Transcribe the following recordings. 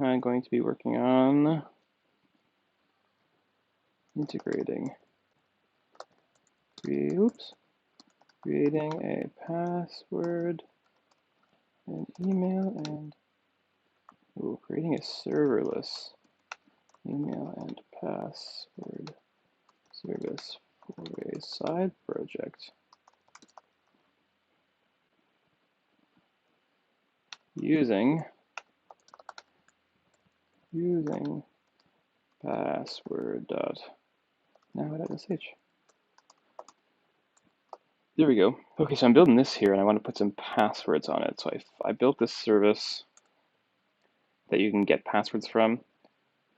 I'm going to be working on integrating, creating a password and email and creating a serverless email and password service for a side project using password.now.sh. There we go. Okay, so I'm building this here and I want to put some passwords on it. So I built this service that you can get passwords from.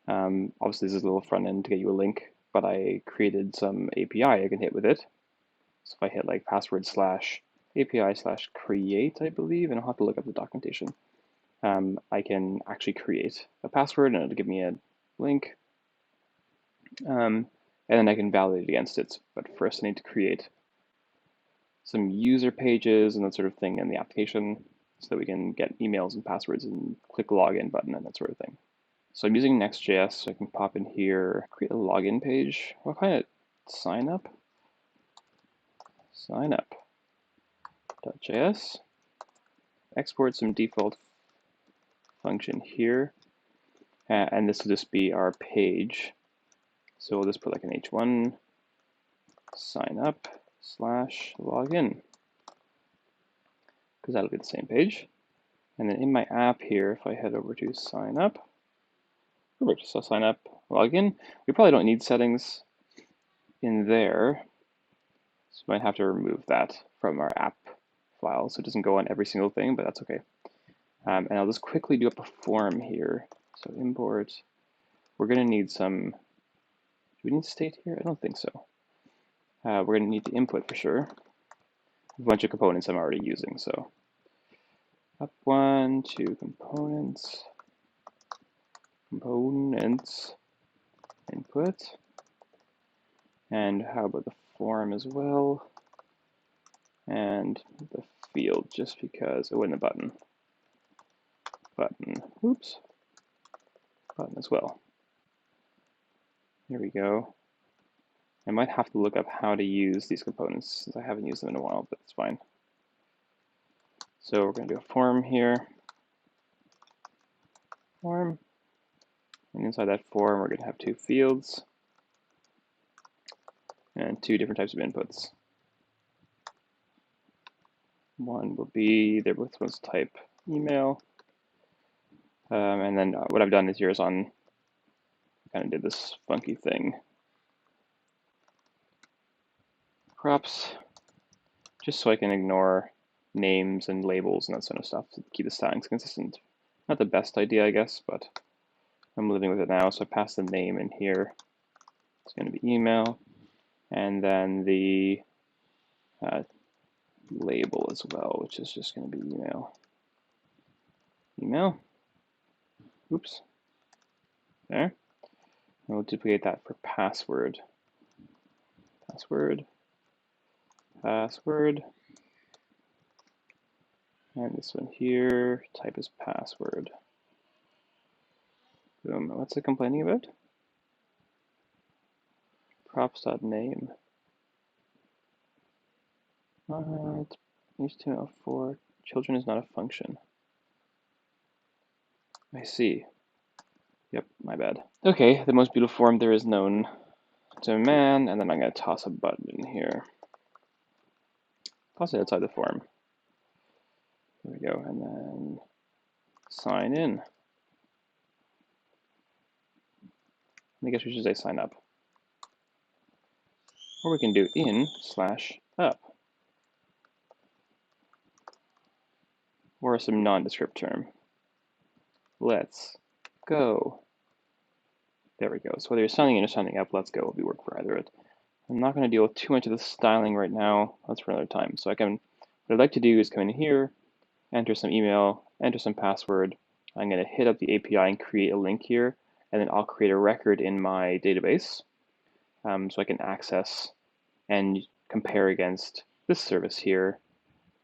Obviously, this is a little front end to get you a link, but I created some API I can hit with it. So if I hit like password/API/create, I believe, and I'll have to look up the documentation, I can actually create a password and it'll give me a link. And then I can validate it against it. But first I need to create some user pages and that sort of thing in the application so that we can get emails and passwords and click login button and that sort of thing. So I'm using NextJS, so I can pop in here, create a login page. What kind of sign up? Sign up.js. Export some default function here. And this will just be our page. So we'll just put like an h1 sign up/login, because that'll be the same page. And then in my app here, if I head over to sign up, perfect, so sign up, login. We probably don't need settings in there, so we might have to remove that from our app file so it doesn't go on every single thing, but that's okay. And I'll just quickly do up a form here. So import, we're going to need some, do we need state here? I don't think so. We're going to need the input for sure. A bunch of components I'm already using, so up one, two components, input, and how about the form as well, and the field, just because, oh, and the button, oops, button as well. Here we go. I might have to look up how to use these components since I haven't used them in a while, but it's fine. So we're going to do a form here, and inside that form we're going to have two fields and two different types of inputs. One will be, they're both supposed to type email, and then what I've done is here is on, kind of did this funky thing. Props, just so I can ignore names and labels and that sort of stuff to keep the stylings consistent. Not the best idea, I guess, but I'm living with it now. So I pass the name in here. It's going to be email, and then the label as well, which is just going to be email. Oops. There. And we'll duplicate that for password. And this one here, type is password. Boom. What's it complaining about? Props.name. HTML4, children is not a function. I see. Yep, my bad. Okay, the most beautiful form there is known to man, and then I'm going to toss a button in here. Toss it outside the form. There we go, and then sign in. I guess we should say sign up. Or we can do in/up. Or some nondescript term. Let's go. There we go. So whether you're signing in or signing up, let's go will be work for either of it. I'm not going to deal with too much of the styling right now. That's for another time. So what I'd like to do is come in here, enter some email, enter some password. I'm going to hit up the API and create a link here, and then I'll create a record in my database so I can access and compare against this service here.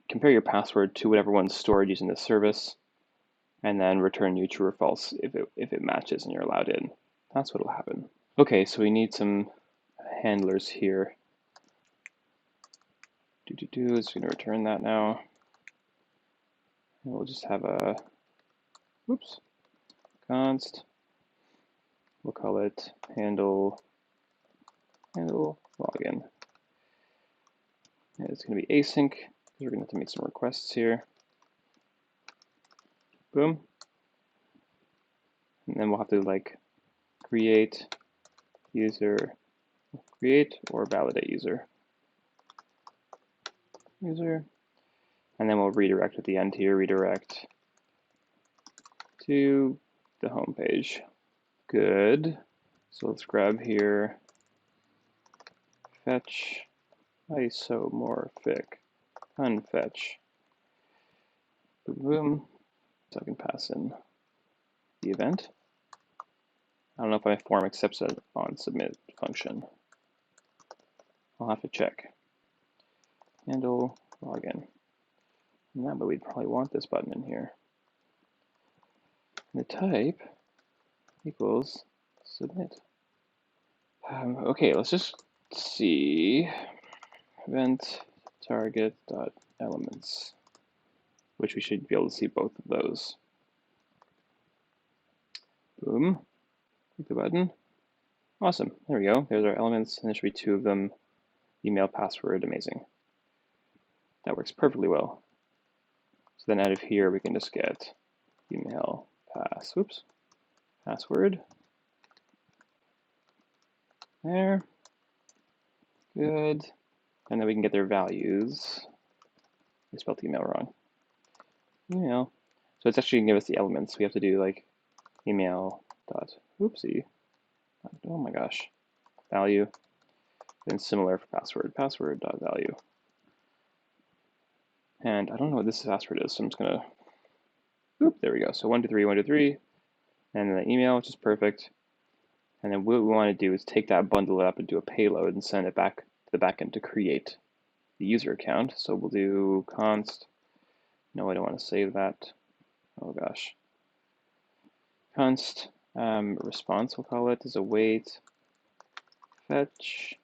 Compare your password to whatever one's stored using this service, and then return you true or false if it matches and you're allowed in. That's what will happen. Okay, so we need some handlers here. It's going to return that now. And we'll just have a, const. We'll call it handle login. And it's going to be async because we're going to have to make some requests here. Boom. And then we'll have to like create user, create or validate user. And then we'll redirect at the end here, redirect to the home page. Good. So let's grab here, fetch isomorphic, unfetch. Boom. So I can pass in the event. I don't know if my form accepts it on submit function. I'll have to check. Handle login. No, but we'd probably want this button in here. And the type equals submit. Okay, let's just see event target dot elements, which we should be able to see both of those. Boom. Click the button. Awesome. There we go. There's our elements, and there should be 2 of them. Email, password. Amazing. That works perfectly well. So then out of here, we can just get email, password. There. Good. And then we can get their values. I spelled email wrong. Email. So it's actually going to give us the elements. We have to do like email dot, oh my gosh, value. And similar for password dot value. And I don't know what this password is, so I'm just going to, there we go. So 123, and then the email, which is perfect. And then what we want to do is take that, bundle it up, and do a payload and send it back to the backend to create the user account. So we'll do const. No, I don't want to save that. Oh gosh. Const response, we'll call it, is await fetch.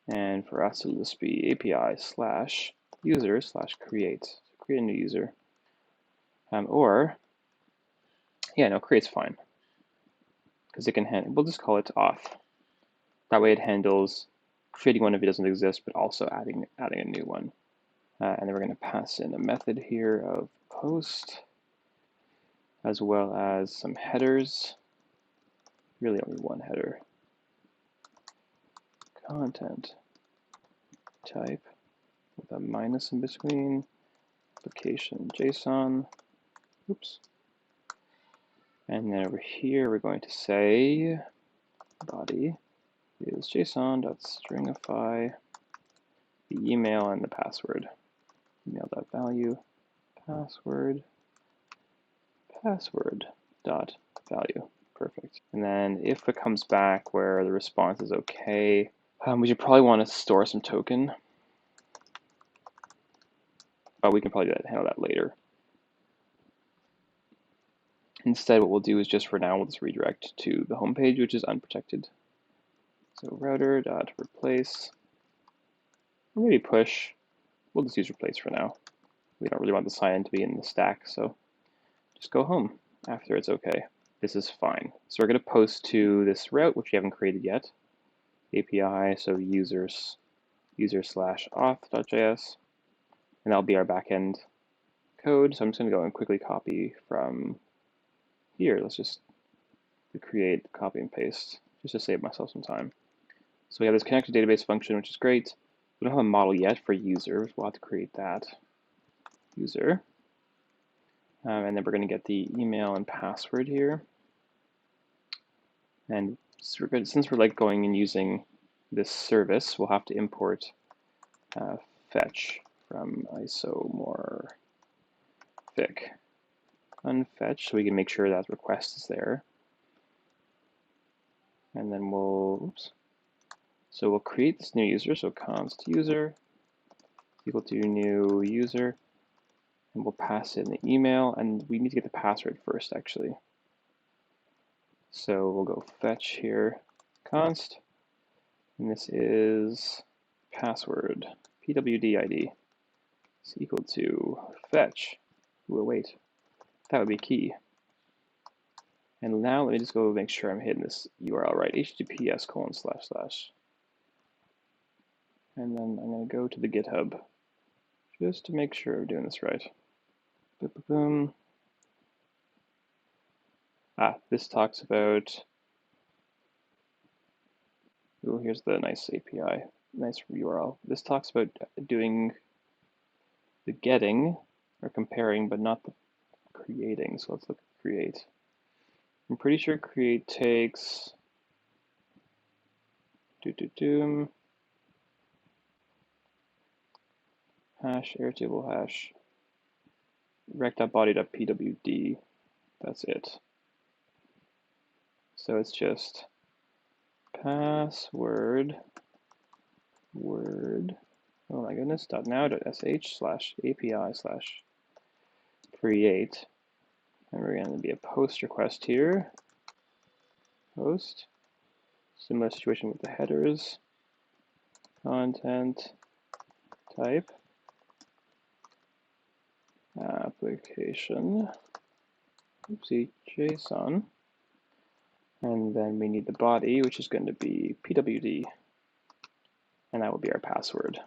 And for us, it'll just be API slash user slash create. So create a new user. Create's fine. Because it can handle, we'll just call it off. That way it handles creating one if it doesn't exist, but also adding a new one. And then we're going to pass in a method here of post, as well as some headers. Really only one header. Content type with a minus in between. Application JSON. And then over here we're going to say body is JSON.stringify the email and the password. Email.value, password dot value. Perfect. And then if it comes back where the response is okay, we should probably want to store some token. But we can probably handle that later. Instead, what we'll do is just for now, we'll just redirect to the home page, which is unprotected. So router.replace, or maybe push. We'll just use replace for now. We don't really want the sign-in to be in the stack, so just go home after it's okay. This is fine. So we're going to post to this route, which we haven't created yet. API, so user slash auth.js, and that'll be our backend code. So I'm just going to go and quickly copy from here. Let's just create, copy and paste, just to save myself some time. So we have this connected database function, which is great. We don't have a model yet for user. We'll have to create that user. And then we're going to get the email and password here. And so since we're like going and using this service, we'll have to import fetch from isomorphic unfetch, so we can make sure that request is there. And then we'll create this new user. So const user equal to new user. And we'll pass in the email, and we need to get the password first, actually. So we'll go fetch here, const, and this is password, pwd id, is equal to fetch. We'll wait. That would be key. And now let me just go make sure I'm hitting this URL right, https:// and then I'm going to go to the GitHub just to make sure I'm doing this right. Boom, boom, boom. This talks about, oh, here's the nice API, nice URL. This talks about doing the getting or comparing, but not the creating. So let's look at create. I'm pretty sure create takes hash airtable hash rec.body.pwd. That's it. So it's just password word, oh my goodness, .now.sh/api/create. And we're going to be a post request here. Post. Similar situation with the headers. Content type. Application. Oopsie, JSON. And then we need the body, which is going to be pwd. And that will be our password.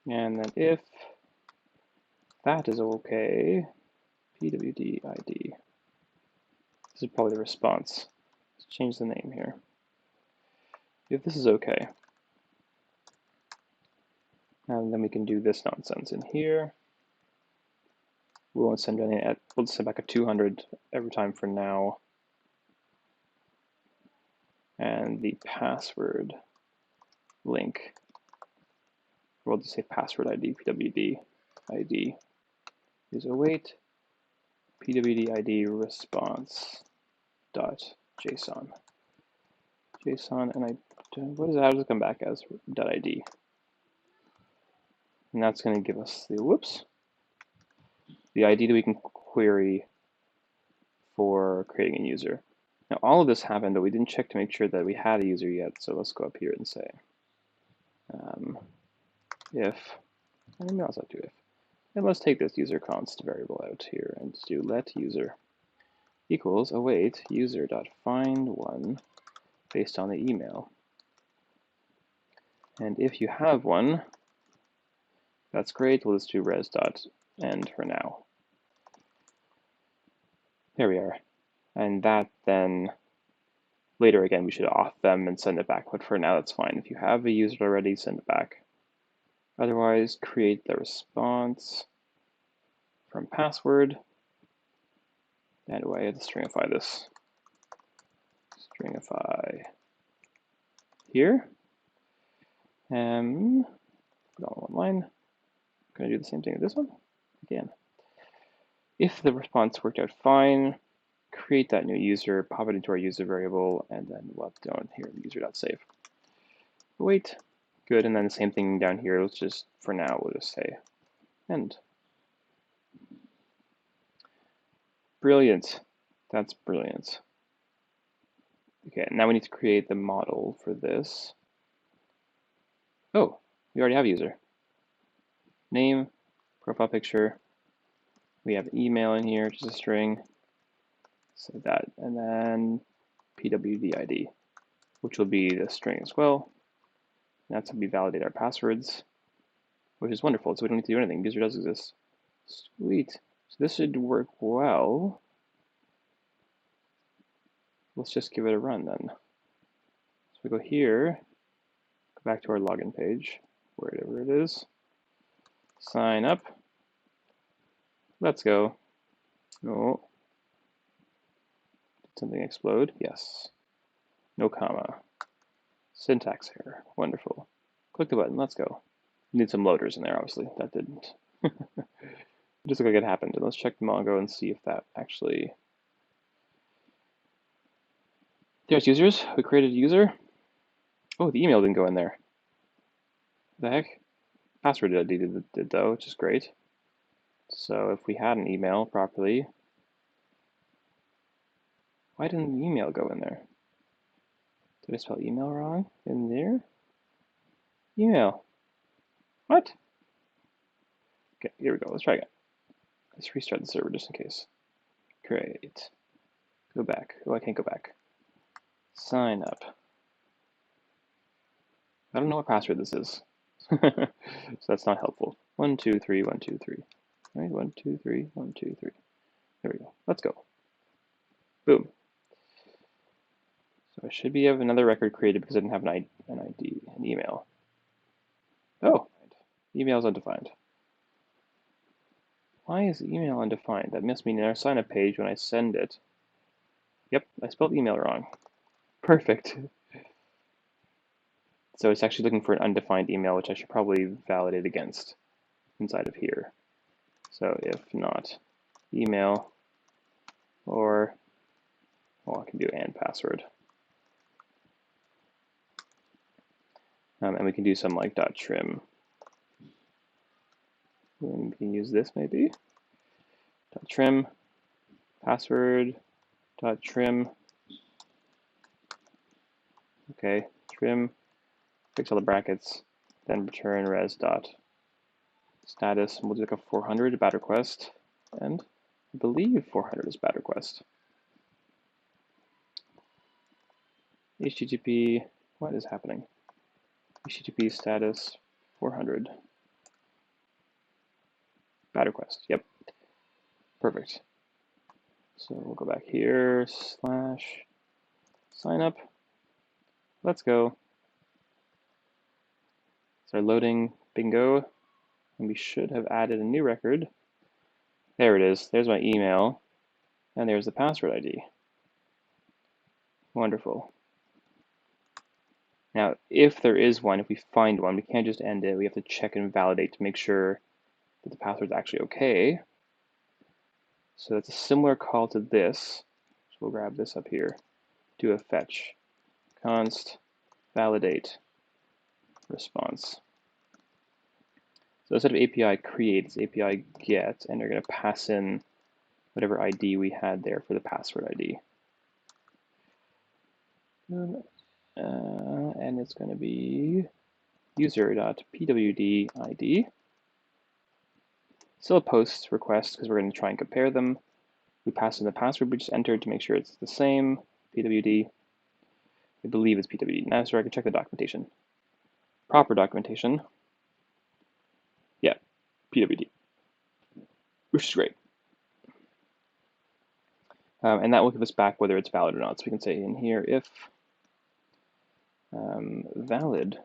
And then if that is okay, pwd id. This is probably the response. Let's change the name here. If this is okay, and then we can do this nonsense in here. We won't send any. We'll send back a 200 every time for now. And the password link, we'll just say password ID, pwd ID is await pwd ID response dot JSON. JSON, and what is that? How does it come back as .id? And that's going to give us the ID that we can query for creating a user. Now all of this happened, but we didn't check to make sure that we had a user yet. So let's go up here and say if, and maybe I'll also do if. And let's take this user const variable out here and do let user equals await user.find1 based on the email. And if you have one, that's great. We'll just do res.end for now. There we are. And that then, later again, we should auth them and send it back. But for now, that's fine. If you have a user already, send it back. Otherwise, create the response from password. And I have to stringify this. Stringify here. Put on one line. I'm going to do the same thing with this one again. If the response worked out fine, create that new user, pop it into our user variable, and then we'll down here user.save. Wait, good, and then the same thing down here. Let's just, for now, we'll just say end. Brilliant. That's brilliant. Okay, now we need to create the model for this. Oh, we already have a user. Name, profile picture. We have email in here, just a string. Save that, and then pwd ID, which will be the string as well. And that's how we validate our passwords, which is wonderful. So we don't need to do anything. User does exist. Sweet. So this should work well. Let's just give it a run then. So we go here, go back to our login page, wherever it is. Sign up. Let's go. Oh. Did something explode? Yes. No comma. Syntax error. Wonderful. Click the button. Let's go. Need some loaders in there, obviously. That didn't. It just looked like it happened. And let's check Mongo and see if that actually. There's users. We created a user. Oh, the email didn't go in there. What the heck? Password did though, which is great. So if we had an email properly, why didn't the email go in there? Did I spell email wrong in there? Email. What? Okay, here we go. Let's try again. Let's restart the server just in case. Great. Go back. Oh, I can't go back. Sign up. I don't know what password this is. So that's not helpful. 1, 2, 3, 1, 2, 3. All right, 1, 2, 3, 1, 2, 3. There we go. Let's go. Boom. So I should be have another record created because I didn't have an ID, an email. Oh, email is undefined. Why is email undefined? That must mean in our sign up page when I send it. Yep, I spelled email wrong. Perfect. So it's actually looking for an undefined email, which I should probably validate against inside of here. So if not email, or, well, I can do and password. And we can do some like .trim. And we can use this maybe. .trim, password, .trim. Okay, trim, fix all the brackets, then return res dot status, and we'll do like a 400 bad request, and I believe 400 is bad request. HTTP, what is happening? HTTP status 400. Bad request, yep. Perfect. So we'll go back here, slash sign up. Let's go. Start loading, bingo. And we should have added a new record. There it is, there's my email. And there's the password ID. Wonderful. Now, if there is one, if we find one, we can't just end it. We have to check and validate to make sure that the password is actually okay. So it's a similar call to this. So we'll grab this up here. Do a fetch. Const validate response. So instead of API create, it's API get, and they're going to pass in whatever ID we had there for the password ID. And it's going to be user.pwd ID. Still a post request because we're going to try and compare them. We pass in the password we just entered to make sure it's the same, pwd. I believe it's pwd. Now, so I can check the documentation. Proper documentation. Yeah, pwd, which is great. And that will give us back whether it's valid or not. So we can say in here if valid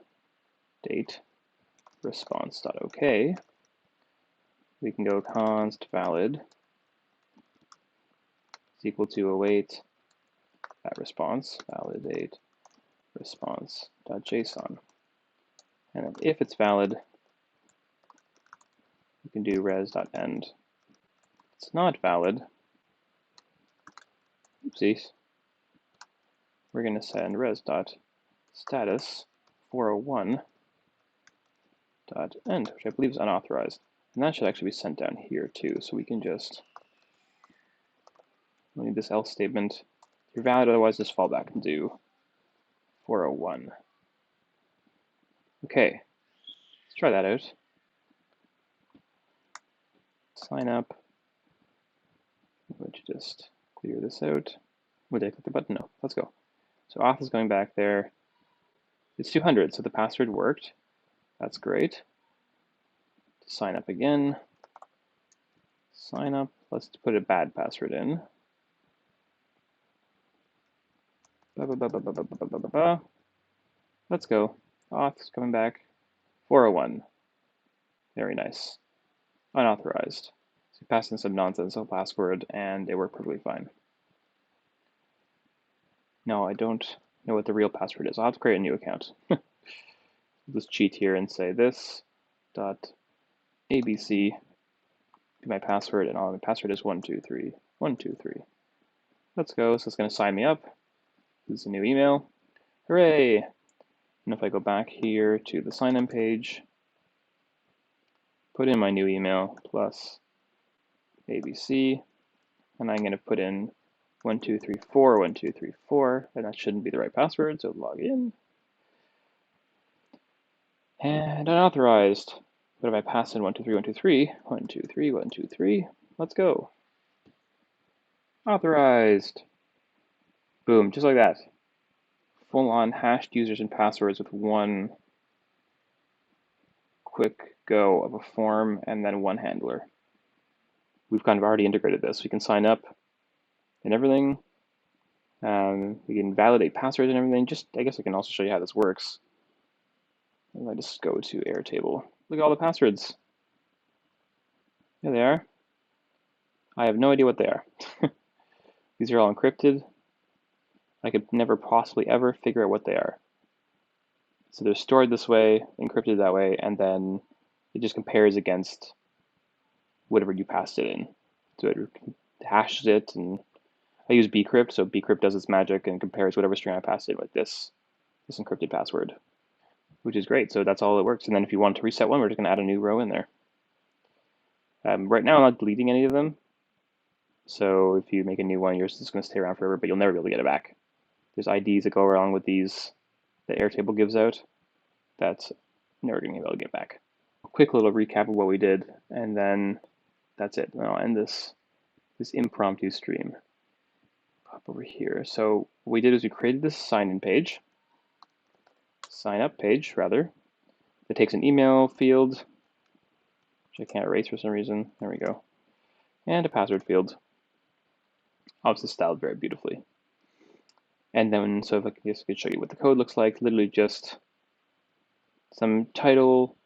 date response.ok, we can go const valid is equal to await that response, validate response.json. And then if it's valid, we can do res.end. It's not valid. Oopsies. We're going to send res.status 401.end, which I believe is unauthorized. And that should actually be sent down here too. So we can just, we need this else statement. If you're valid, otherwise just fall back and do 401. Okay, let's try that out. Sign up. I'm going to just clear this out. Would I click the button? No, let's go. So auth is going back there. It's 200, so the password worked. That's great. Sign up again. Sign up. Let's put a bad password in. Let's go. Auth is coming back. 401. Very nice. Unauthorized. So we passed in some nonsensical password and it worked perfectly fine. No, I don't know what the real password is. I'll have to create a new account. Let's cheat here and say this dot abc be my password, and all my password is 123 123. Let's go. So it's going to sign me up. This is a new email. Hooray! And if I go back here to the sign in page, put in my new email plus ABC, and I'm going to put in 1234, 1234, and that shouldn't be the right password, so log in. And unauthorized. What if I pass in 123, 123, 123, 123? Let's go. Authorized. Boom, just like that. Full-on hashed users and passwords with one quick go of a form and then one handler. We've kind of already integrated this. We can sign up and everything. We can validate passwords and everything. I guess I can also show you how this works. If I just go to Airtable, look at all the passwords. There they are. I have no idea what they are. These are all encrypted. I could never possibly ever figure out what they are. So they're stored this way, encrypted that way, and then it just compares against whatever you passed it in. So it hashes it, and I use bcrypt, so bcrypt does its magic and compares whatever string I passed in with this encrypted password, which is great. So that's all it works. And then if you want to reset one, we're just going to add a new row in there. Right now, I'm not deleting any of them. So if you make a new one, yours is going to stay around forever, but you'll never be able to get it back. There's IDs that go along with these that Airtable gives out. That's never going to be able to get back. A quick little recap of what we did, and then that's it. I'll end this impromptu stream. Pop over here. So what we did is we created this sign-in page, sign-up page rather. It takes an email field, which I can't erase for some reason. There we go, and a password field. Obviously styled very beautifully. And then, so if I could show you what the code looks like, literally just some title,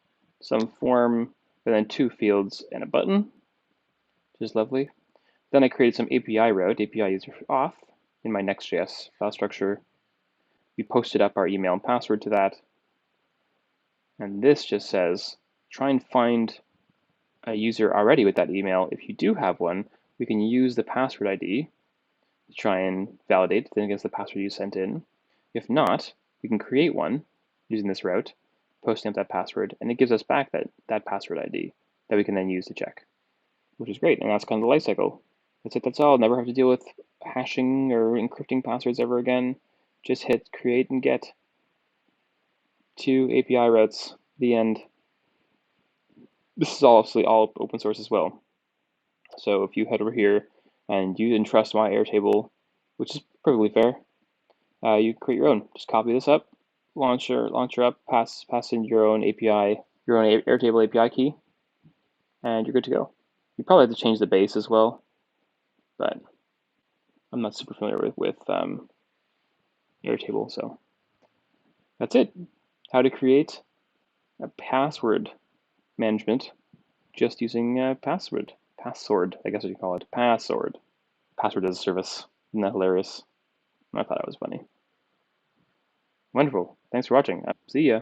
some form, and then two fields and a button, which is lovely. Then I created some API route, API user off, in my NextJS file structure. We posted up our email and password to that. And this just says, try and find a user already with that email. If you do have one, we can use the password ID to try and validate then against the password you sent in. If not, we can create one using this route, posting up that password, and it gives us back that password ID that we can then use to check, which is great. And that's kind of the lifecycle. That's it, that's all. Never have to deal with hashing or encrypting passwords ever again. Just hit create and get. 2 API routes, the end. This is obviously all open source as well. So if you head over here and you didn't trust my Airtable, which is perfectly fair, you create your own. Just copy this up, launcher up, pass in your own API, your own Airtable API key, and you're good to go. You probably have to change the base as well, but I'm not super familiar with Airtable, so that's it. How to create a password management just using password, I guess what you call it, password as a service. Isn't that hilarious? I thought it was funny. Wonderful. Thanks for watching. See ya.